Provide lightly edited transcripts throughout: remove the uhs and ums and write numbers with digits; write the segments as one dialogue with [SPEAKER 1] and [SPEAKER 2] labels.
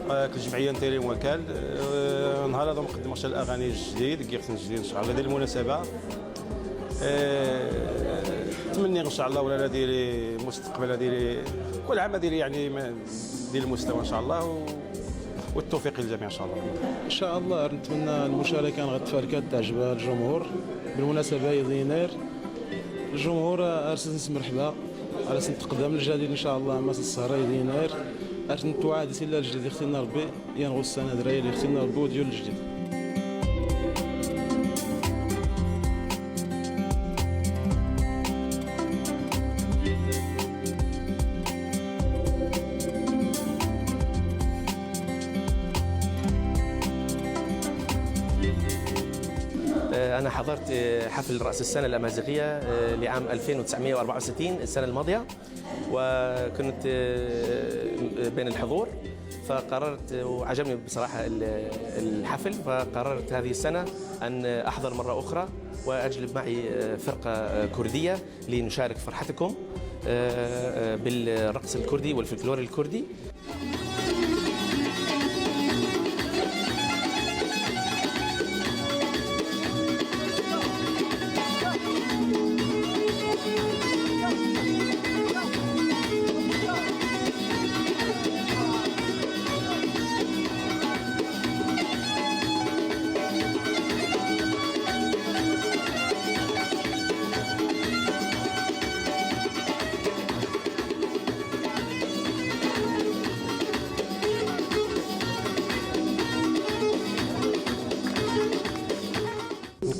[SPEAKER 1] كالجمعيه نتاعي وكال نهار هذا نقدم عشان الاغاني الجديد كيغسل الجديد ان شاء الله هذه المناسبه. تمني ان شاء الله ولا ديري مستقبل ديري كل عام ديري يعني ديال المستوى ان شاء الله والتوفيق للجميع ان شاء الله.
[SPEAKER 2] ان شاء الله نتمنى المشاركه غتفاركات تعجب الجمهور. بالمناسبه يناير الجمهور ارسل مرحبا على سن تقدم الجديد ان شاء الله مع السهره يناير ارتنتوعد سلا الجديد اختنا ربي ينغو السنه دراري اللي اختنا ربي وديال الجديد.
[SPEAKER 3] أنا حضرت حفل رأس السنة الأمازيغية لعام 2964 السنة الماضية، وكنت بين الحضور، فقررت وعجبني بصراحة الحفل، فقررت هذه السنة أن أحضر مرة أخرى وأجلب معي فرقة كردية لنشارك فرحتكم بالرقص الكردي والفلكلور الكردي.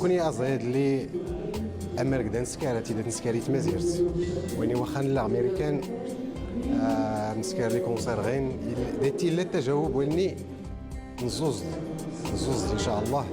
[SPEAKER 4] كوني أزايد لي أمريك دانسكار تيدا نسكاري تمازيرت ويني واخا الأمريكان نسكار لي كونسير غين ديتي لا التجاوب ويني نزوز إن شاء الله.